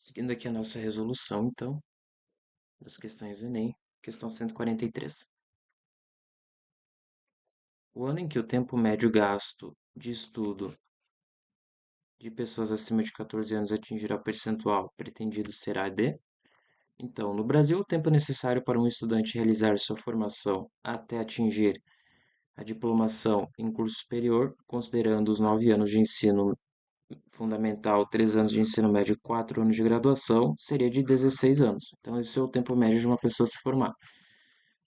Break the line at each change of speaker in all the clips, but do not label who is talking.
Seguindo aqui a nossa resolução, então, das questões do Enem, questão 143. O ano em que o tempo médio gasto de estudo de pessoas acima de 14 anos atingirá o percentual pretendido será de. Então, no Brasil, o tempo necessário para um estudante realizar sua formação até atingir a diplomação em curso superior, considerando os 9 anos de ensino fundamental, 3 anos de ensino médio e 4 anos de graduação, seria de 16 anos. Então, esse é o tempo médio de uma pessoa se formar.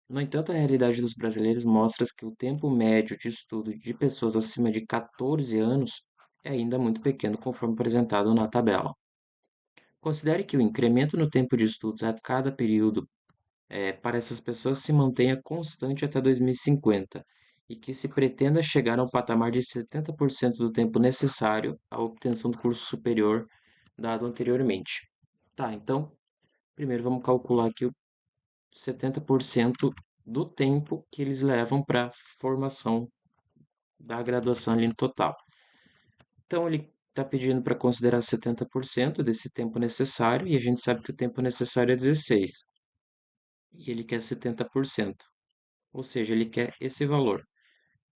No entanto, a realidade dos brasileiros mostra que o tempo médio de estudo de pessoas acima de 14 anos é ainda muito pequeno, conforme apresentado na tabela. Considere que o incremento no tempo de estudos a cada período para essas pessoas se mantenha constante até 2050 e que se pretenda chegar ao patamar de 70% do tempo necessário à obtenção do curso superior dado anteriormente. Tá, então, primeiro vamos calcular aqui o 70% do tempo que eles levam para a formação da graduação ali no total. Então, ele está pedindo para considerar 70% desse tempo necessário, e a gente sabe que o tempo necessário é 16, e ele quer 70%, ou seja, ele quer esse valor.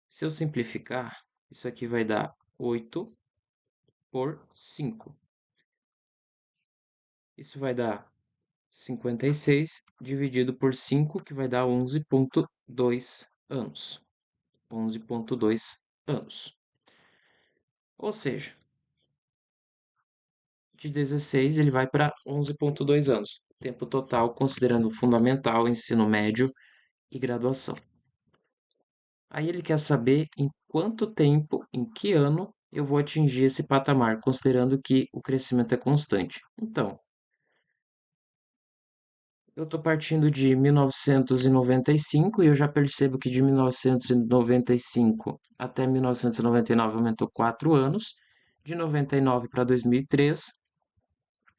Se eu simplificar, isso aqui vai dar 8 por 5. Isso vai dar 56 dividido por 5, que vai dar 11,2 anos. 11,2 anos. Ou seja, de 16 ele vai para 11,2 anos. Tempo total, considerando fundamental, ensino médio e graduação. Aí ele quer saber em quanto tempo, em que ano, eu vou atingir esse patamar, considerando que o crescimento é constante. Então, eu estou partindo de 1995 e eu já percebo que de 1995 até 1999 aumentou 4 anos. De 99 para 2003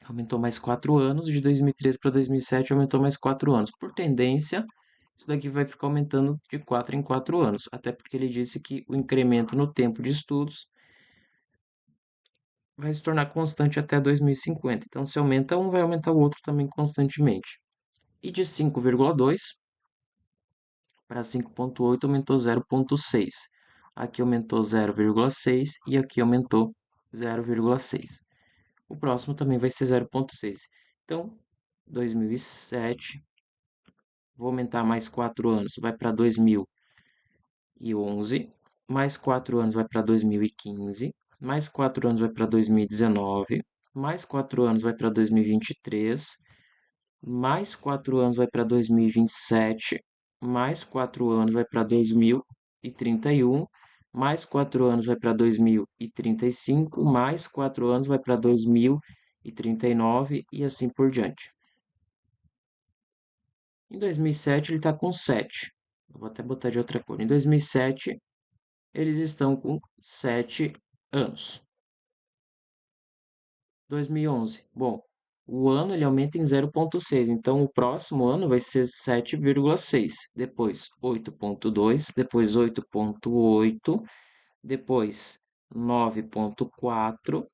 aumentou mais 4 anos. De 2013 para 2007 aumentou mais 4 anos. Por tendência, isso daqui vai ficar aumentando de 4 em 4 anos. Até porque ele disse que o incremento no tempo de estudos vai se tornar constante até 2050. Então, se aumenta um, vai aumentar o outro também constantemente. E de 5,2 para 5,8 aumentou 0,6. Aqui aumentou 0,6 e aqui aumentou 0,6. O próximo também vai ser 0,6. Então, 2007, vou aumentar mais 4 anos, vai para 2011, mais 4 anos vai para 2015, mais 4 anos vai para 2019, mais 4 anos vai para 2023, mais 4 anos vai para 2027, mais 4 anos vai para 2031, mais 4 anos vai para 2035, mais 4 anos vai para 2039 e assim por diante. Em 2007 ele está com 7. Eu vou até botar de outra cor. Em 2007 eles estão com 7 anos. 2011. Bom, o ano ele aumenta em 0,6, então o próximo ano vai ser 7,6, depois 8,2, depois 8,8, depois 9,4,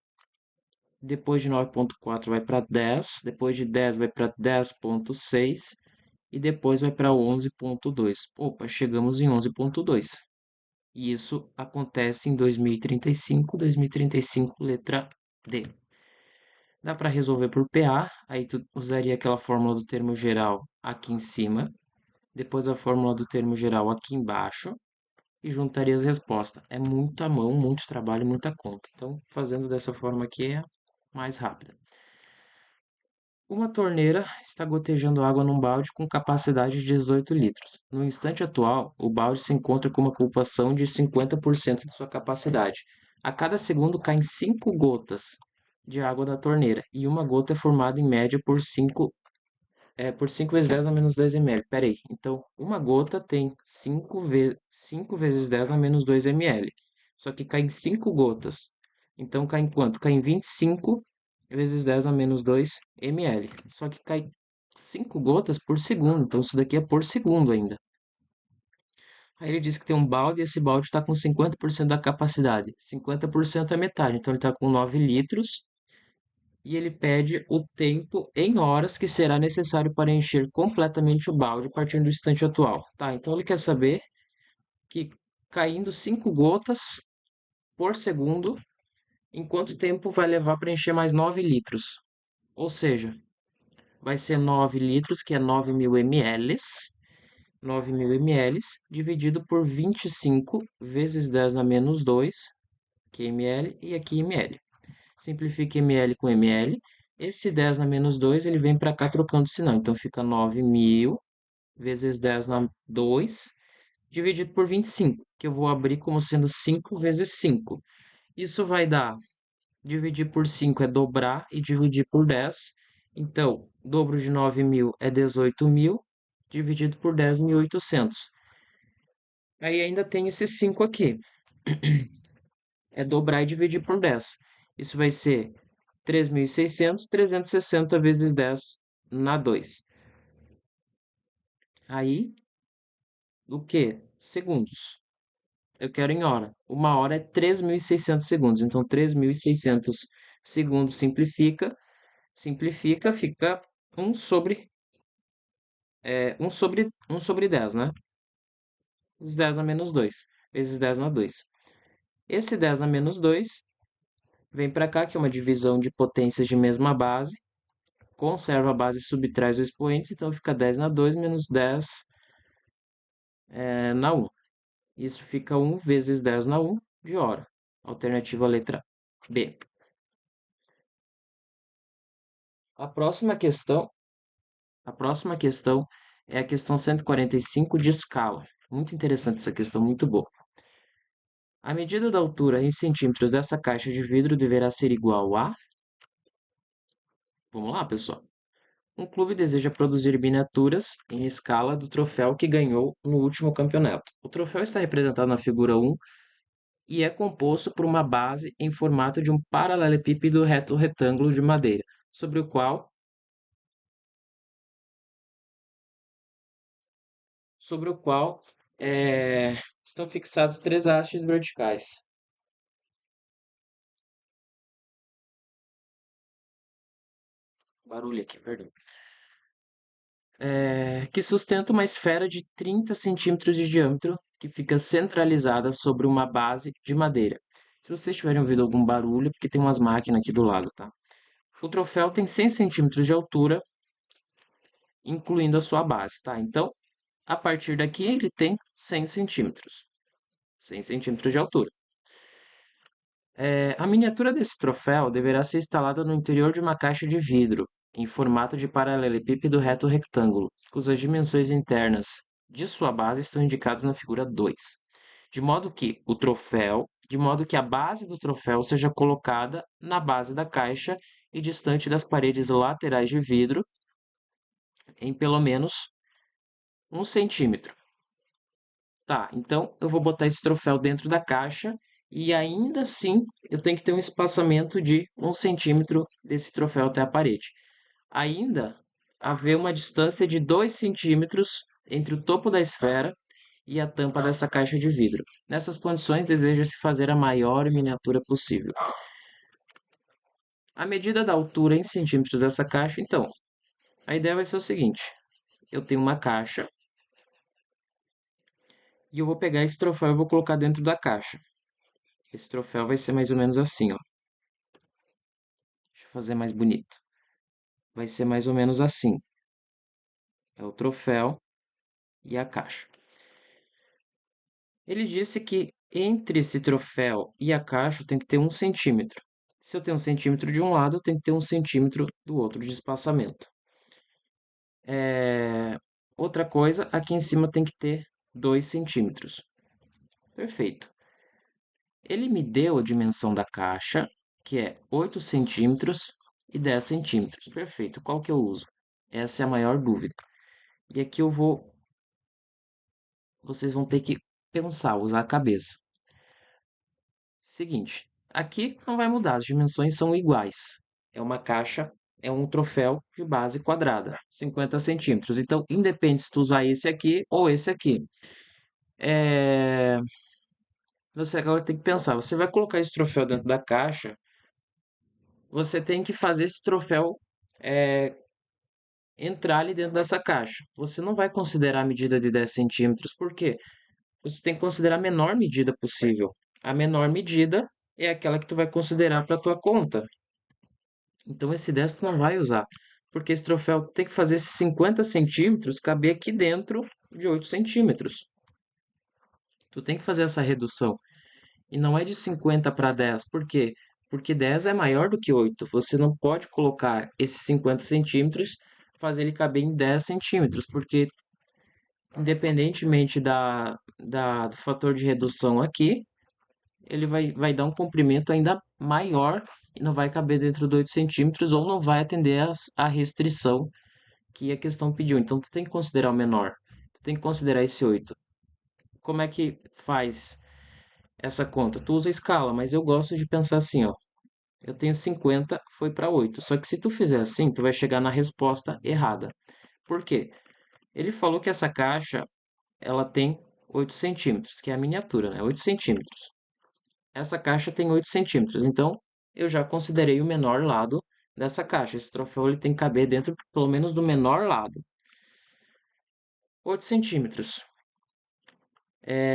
depois de 9,4 vai para 10, depois de 10 vai para 10,6 e depois vai para 11,2. Opa, chegamos em 11,2. E isso acontece em 2035, 2035, letra D. Dá para resolver por PA, aí tu usaria aquela fórmula do termo geral aqui em cima, depois a fórmula do termo geral aqui embaixo e juntaria as respostas. É muita mão, muito trabalho, muita conta. Então, fazendo dessa forma aqui é mais rápida. Uma torneira está gotejando água num balde com capacidade de 18 litros. No instante atual, o balde se encontra com uma ocupação de 50% de sua capacidade. A cada segundo caem 5 gotas de água da torneira e uma gota é formada em média por 5 vezes 10 na menos 2 ml. Pera aí, então uma gota tem 5 vezes 10 na menos 2 ml. Só que cai em 5 gotas. Então cai em quanto? Cai em 25 vezes 10 a menos 2 ml. Só que cai 5 gotas por segundo, então isso daqui é por segundo ainda. Aí ele diz que tem um balde e esse balde está com 50% da capacidade. 50% é metade, então ele está com 9 litros e ele pede o tempo em horas que será necessário para encher completamente o balde partindo do instante atual. Tá, então ele quer saber que caindo 5 gotas por segundo, em quanto tempo vai levar para encher mais 9 litros. Ou seja, vai ser 9 litros, que é 9.000 ml, 9.000 ml, dividido por 25 vezes 10 na menos 2, que é ml, e aqui ml. Simplifica ml com ml. Esse 10 na menos 2 ele vem para cá trocando sinal. Então fica 9.000 vezes 10 na 2, dividido por 25, que eu vou abrir como sendo 5 vezes 5. Isso vai dar, dividir por 5 é dobrar e dividir por 10. Então, dobro de 9.000 é 18.000, dividido por 10, 1.800. Aí ainda tem esse 5 aqui. É dobrar e dividir por 10. Isso vai ser 3.600, 360 vezes 10 na 2. Aí, o que? Segundos. Eu quero em hora. Uma hora é 3.600 segundos. Então, 3.600 segundos simplifica, fica 1 sobre 10, né? 10 a menos 2, vezes 10 na 2. Esse 10 na menos 2 vem para cá, que é uma divisão de potências de mesma base. Conserva a base e subtrai os expoentes, então fica 10 na 2 menos 10 na 1. Isso fica 1 vezes 10 na 1 de hora. Alternativa letra B. A próxima questão, a próxima questão é a questão 145 de escala. Muito interessante essa questão, muito boa. A medida da altura em centímetros dessa caixa de vidro deverá ser igual a... Vamos lá, pessoal. Um clube deseja produzir miniaturas em escala do troféu que ganhou no último campeonato. O troféu está representado na figura 1 e é composto por uma base em formato de um paralelepípedo reto retângulo de madeira, sobre o qual estão fixados três hastes verticais. Barulho aqui, perdão. Que sustenta uma esfera de 30 centímetros de diâmetro que fica centralizada sobre uma base de madeira. Se vocês tiverem ouvido algum barulho, é porque tem umas máquinas aqui do lado, tá? O troféu tem 100 centímetros de altura, incluindo a sua base, tá? Então, a partir daqui, ele tem 100 centímetros. 100 centímetros de altura. A miniatura desse troféu deverá ser instalada no interior de uma caixa de vidro, em formato de paralelepípedo reto retângulo, cujas dimensões internas de sua base estão indicadas na figura 2, de modo que a base do troféu seja colocada na base da caixa e distante das paredes laterais de vidro em pelo menos 1 centímetro. Tá, então eu vou botar esse troféu dentro da caixa e ainda assim eu tenho que ter um espaçamento de 1 centímetro desse troféu até a parede. Ainda haver uma distância de 2 centímetros entre o topo da esfera e a tampa dessa caixa de vidro. Nessas condições, deseja-se fazer a maior miniatura possível. A medida da altura em centímetros dessa caixa, então, a ideia vai ser o seguinte: eu tenho uma caixa e eu vou pegar esse troféu e vou colocar dentro da caixa. Esse troféu vai ser mais ou menos assim, ó. Deixa eu fazer mais bonito. Vai ser mais ou menos assim. É o troféu e a caixa. Ele disse que entre esse troféu e a caixa tem que ter 1 centímetro. Se eu tenho 1 centímetro de um lado, eu tenho que ter 1 centímetro do outro de espaçamento. Outra coisa, aqui em cima tem que ter 2 centímetros. Perfeito. Ele me deu a dimensão da caixa, que é 8 centímetros e 10 centímetros. Perfeito. Qual que eu uso? Essa é a maior dúvida. E aqui vocês vão ter que pensar, usar a cabeça. Seguinte, aqui não vai mudar, as dimensões são iguais. É uma caixa, é um troféu de base quadrada, 50 centímetros. Então, independe se tu usar esse aqui ou esse aqui. Você agora tem que pensar, você vai colocar esse troféu dentro da caixa você tem que fazer esse troféu é, entrar ali dentro dessa caixa. Você não vai considerar a medida de 10 centímetros, por quê? Você tem que considerar a menor medida possível. A menor medida é aquela que tu vai considerar para a tua conta. Então esse 10 tu não vai usar, porque esse troféu tem que fazer esses 50 centímetros caber aqui dentro de 8 centímetros. Tu tem que fazer essa redução. E não é de 50 para 10. Por quê? Porque 10 é maior do que 8. Você não pode colocar esses 50 centímetros, fazer ele caber em 10 centímetros, porque independentemente do fator de redução aqui, ele vai dar um comprimento ainda maior e não vai caber dentro de 8 centímetros ou não vai atender a restrição que a questão pediu. Então, tu tem que considerar o menor. Tu tem que considerar esse 8. Como é que faz essa conta? Tu usa escala, mas eu gosto de pensar assim, ó. Eu tenho 50, foi para 8. Só que se tu fizer assim, tu vai chegar na resposta errada. Por quê? Ele falou que essa caixa, ela tem 8 centímetros, que é a miniatura, né? 8 centímetros. Essa caixa tem 8 centímetros, então eu já considerei o menor lado dessa caixa. Esse troféu ele tem que caber dentro, pelo menos, do menor lado. 8 centímetros.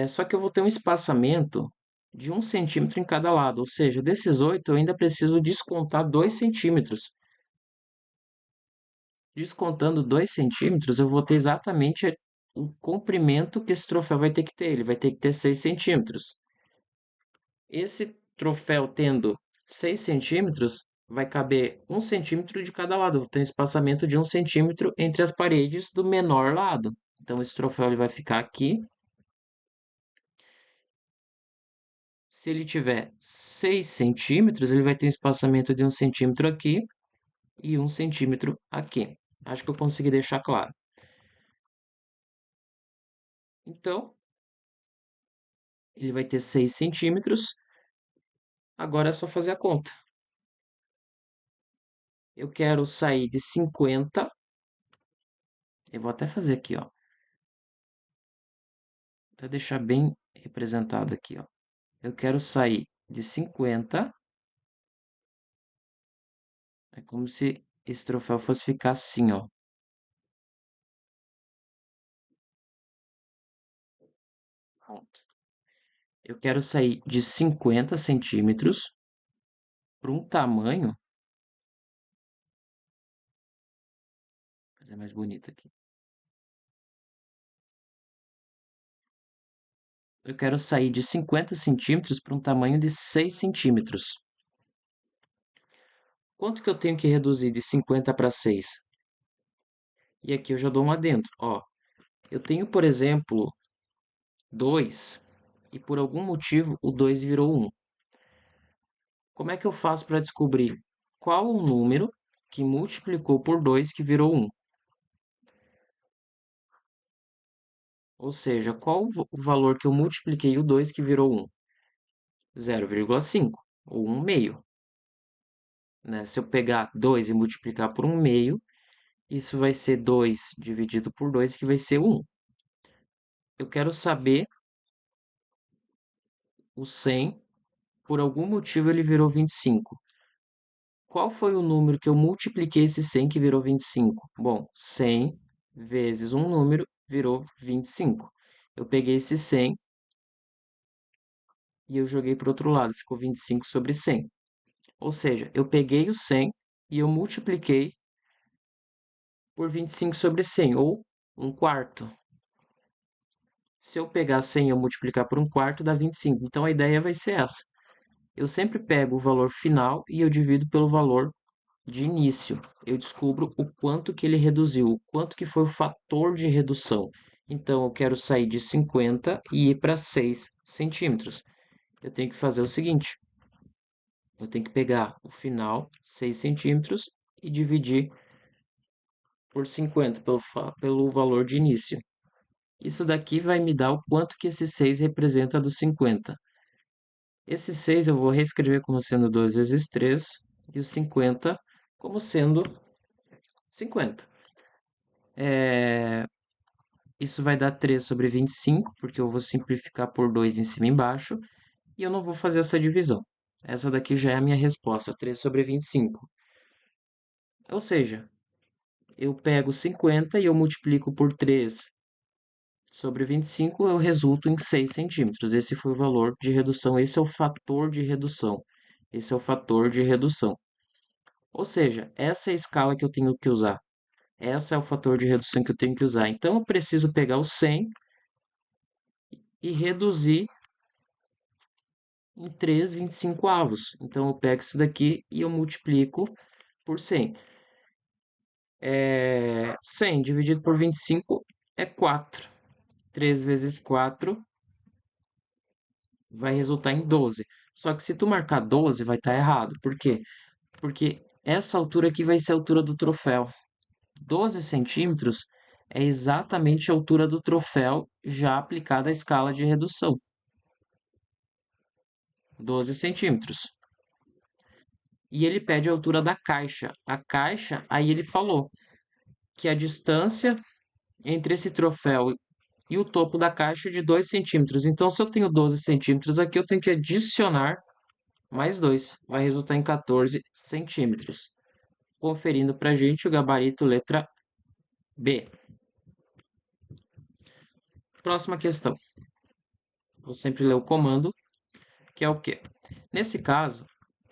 Só que eu vou ter um espaçamento de 1 centímetro em cada lado, ou seja, desses 8 eu ainda preciso descontar 2 centímetros. Descontando 2 centímetros, eu vou ter exatamente o comprimento que esse troféu vai ter que ter. Ele vai ter que ter 6 centímetros. Esse troféu tendo 6 centímetros, vai caber 1 centímetro de cada lado. Tem espaçamento de 1 centímetro entre as paredes do menor lado. Então, esse troféu ele vai ficar aqui. Se ele tiver 6 centímetros, ele vai ter um espaçamento de 1 centímetro aqui e 1 centímetro aqui. Acho que eu consegui deixar claro. Então, ele vai ter 6 centímetros. Agora é só fazer a conta. Eu quero sair de 50. Eu vou até fazer aqui, ó. Até deixar bem representado aqui, ó. Eu quero sair de 50. É como se esse troféu fosse ficar assim, ó. Pronto. Eu quero sair de 50 centímetros para um tamanho. Vou fazer mais bonito aqui. Eu quero sair de 50 centímetros para um tamanho de 6 centímetros. Quanto que eu tenho que reduzir de 50 para 6? E aqui eu já dou um adendo. Ó, eu tenho, por exemplo, 2 e por algum motivo o 2 virou 1. Como é que eu faço para descobrir qual o número que multiplicou por 2 que virou 1? Ou seja, qual o valor que eu multipliquei o 2 que virou 1? 0,5 ou 1 meio. Né? Se eu pegar 2 e multiplicar por 1 meio, isso vai ser 2 dividido por 2, que vai ser 1. Eu quero saber o 100, por algum motivo ele virou 25. Qual foi o número que eu multipliquei esse 100 que virou 25? Bom, 100 vezes um número virou 25. Eu peguei esse 100 e eu joguei para o outro lado, ficou 25 sobre 100. Ou seja, eu peguei o 100 e eu multipliquei por 25 sobre 100, ou um quarto. Se eu pegar 100 e eu multiplicar por um quarto, dá 25. Então a ideia vai ser essa. Eu sempre pego o valor final e eu divido pelo valor de início. Eu descubro o quanto que ele reduziu, o quanto que foi o fator de redução. Então eu quero sair de 50 e ir para 6 centímetros. Eu tenho que fazer o seguinte: eu tenho que pegar o final, 6 centímetros, e dividir por 50, pelo valor de início. Isso daqui vai me dar o quanto que esse 6 representa dos 50. Esse 6 eu vou reescrever como sendo 2 vezes 3 e o 50 como sendo 50. Isso vai dar 3 sobre 25, porque eu vou simplificar por 2 em cima e embaixo, e eu não vou fazer essa divisão. Essa daqui já é a minha resposta, 3/25. Ou seja, eu pego 50 e eu multiplico por 3/25, eu resulto em 6 centímetros. Esse foi o valor de redução, esse é o fator de redução. Esse é o fator de redução. Ou seja, essa é a escala que eu tenho que usar. Essa é o fator de redução que eu tenho que usar. Então, eu preciso pegar o 100 e reduzir em 3/25. Então, eu pego isso daqui e eu multiplico por 100. 100 dividido por 25 é 4. 3 vezes 4 vai resultar em 12. Só que se tu marcar 12, vai estar errado. Por quê? Porque essa altura aqui vai ser a altura do troféu. 12 centímetros é exatamente a altura do troféu já aplicada à escala de redução. 12 centímetros. E ele pede a altura da caixa. A caixa, aí ele falou que a distância entre esse troféu e o topo da caixa é de 2 centímetros. Então, se eu tenho 12 centímetros aqui, eu tenho que adicionar mais 2. Vai resultar em 14 centímetros. Conferindo para a gente o gabarito letra B. Próxima questão. Vou sempre ler o comando, que é o quê? Nesse caso,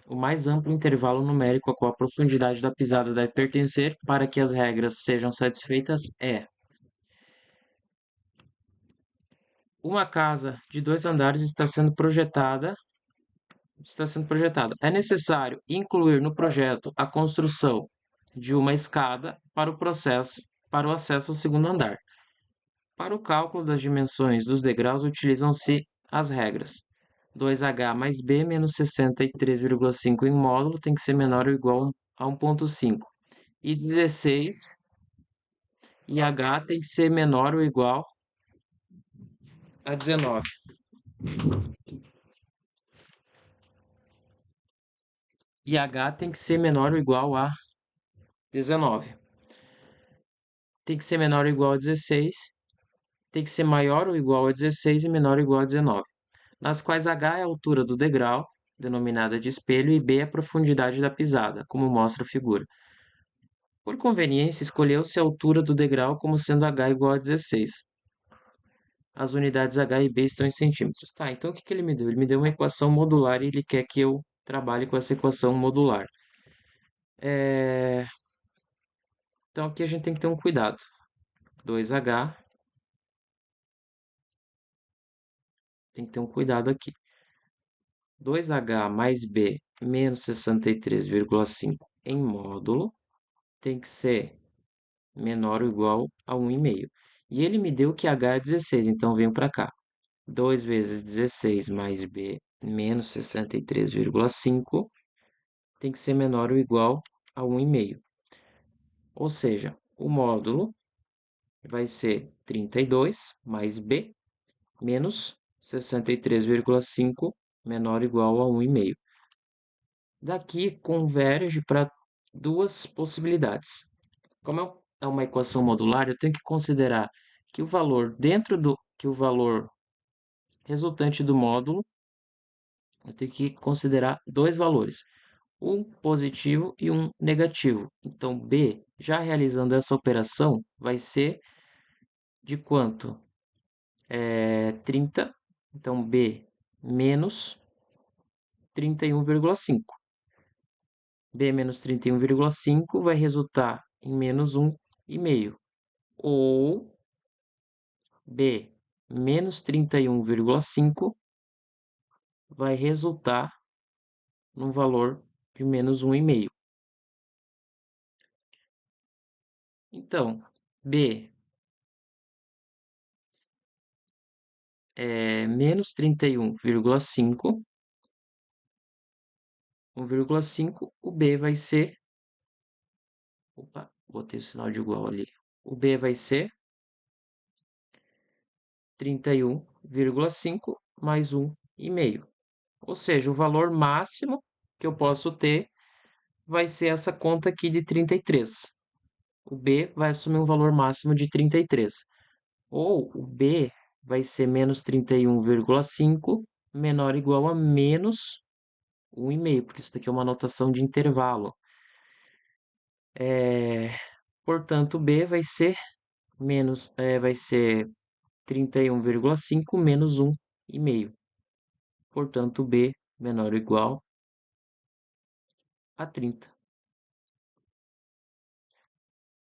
o mais amplo intervalo numérico a qual a profundidade da pisada deve pertencer para que as regras sejam satisfeitas é: uma casa de 2 andares está sendo projetada. É necessário incluir no projeto a construção de uma escada para o acesso ao segundo andar. Para o cálculo das dimensões dos degraus, utilizam-se as regras: 2h mais b menos 63,5 em módulo tem que ser menor ou igual a 1,5. E 16 e h tem que ser menor ou igual a 19. E h tem que ser menor ou igual a 19. Tem que ser menor ou igual a 16. Tem que ser maior ou igual a 16 e menor ou igual a 19. Nas quais h é a altura do degrau, denominada de espelho, e b é a profundidade da pisada, como mostra a figura. Por conveniência, escolheu-se a altura do degrau como sendo h igual a 16. As unidades h e b estão em centímetros. Tá, então o que ele me deu? Ele me deu uma equação modular e ele quer que eu trabalhe com essa equação modular. Então aqui a gente tem que ter um cuidado. 2h, tem que ter um cuidado aqui. 2h mais b menos 63,5 em módulo tem que ser menor ou igual a 1,5. E ele me deu que h é 16, então venho para cá. 2 vezes 16 mais b menos 63,5 tem que ser menor ou igual a 1,5. Ou seja, o módulo vai ser 32 mais b menos 63,5 menor ou igual a 1,5. Daqui converge para duas possibilidades. Como é uma equação modular, eu tenho que considerar que o valor resultante do módulo, eu tenho que considerar dois valores, um positivo e um negativo. Então, B, já realizando essa operação, vai ser de quanto? 30. Então, B menos 31,5. B menos 31,5 vai resultar em menos 1,5. Ou B menos 31,5 vai resultar num valor de menos 1,5. Então, B é menos 31,5, 1,5, o B vai ser, opa, botei o sinal de igual ali. O B vai ser 31,5 mais 1,5. Ou seja, o valor máximo que eu posso ter vai ser essa conta aqui de 33. O B vai assumir um valor máximo de 33. Ou o B vai ser menos 31,5 menor ou igual a menos 1,5, porque isso daqui é uma notação de intervalo. É, portanto, B vai ser 31,5 menos 1,5. Portanto, B menor ou igual a 30.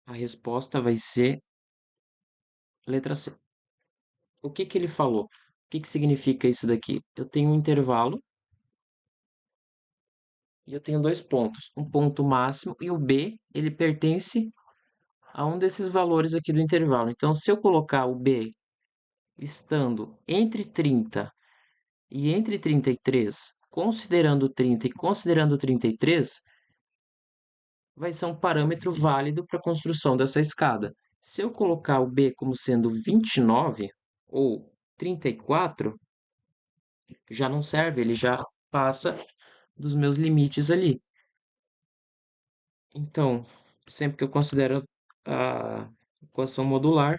A resposta vai ser letra C. O que que ele falou? O que que significa isso daqui? Eu tenho um intervalo e eu tenho dois pontos, um ponto máximo e o B, ele pertence a um desses valores aqui do intervalo. Então, se eu colocar o B estando entre 30 e entre 33, considerando 30 e considerando 33, vai ser um parâmetro válido para a construção dessa escada. Se eu colocar o B como sendo 29 ou 34, já não serve, ele já passa dos meus limites ali. Então, sempre que eu considero a equação modular,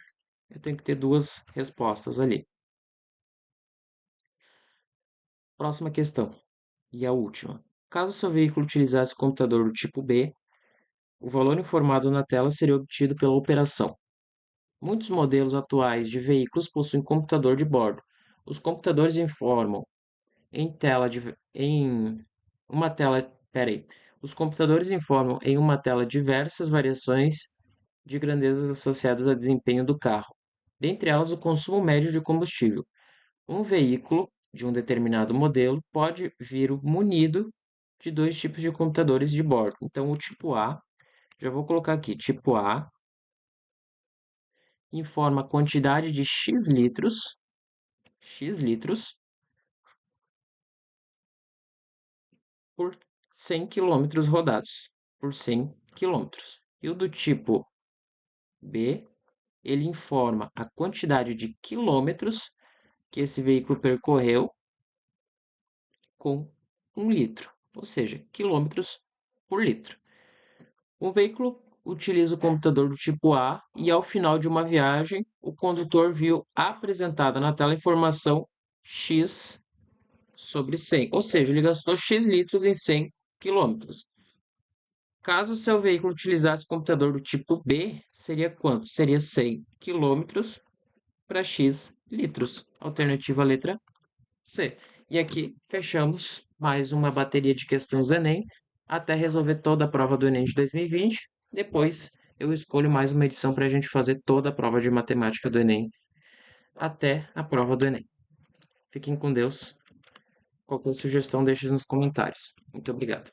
eu tenho que ter duas respostas ali. Próxima questão, e a última. Caso seu veículo utilizasse computador do tipo B, o valor informado na tela seria obtido pela operação. Muitos modelos atuais de veículos possuem computador de bordo. Os computadores informam em uma tela, peraí. Os computadores informam em uma tela diversas variações de grandezas associadas ao desempenho do carro, dentre elas o consumo médio de combustível. Um veículo de um determinado modelo pode vir munido de dois tipos de computadores de bordo. Então, o tipo A, já vou colocar aqui, tipo A, informa a quantidade de X litros por 100 quilômetros rodados, por 100 quilômetros. E o do tipo B, ele informa a quantidade de quilômetros que esse veículo percorreu com 1 litro, ou seja, quilômetros por litro. Um veículo utiliza o computador do tipo A e, ao final de uma viagem, o condutor viu apresentada na tela a informação X sobre 100, ou seja, ele gastou X litros em 100 quilômetros. Caso o seu veículo utilizasse o computador do tipo B, seria quanto? Seria 100 quilômetros para X litros. Alternativa letra C. E aqui fechamos mais uma bateria de questões do Enem, até resolver toda a prova do Enem de 2020. Depois eu escolho mais uma edição para a gente fazer toda a prova de matemática do Enem, até a prova do Enem. Fiquem com Deus. Qualquer sugestão, deixe nos comentários. Muito obrigado.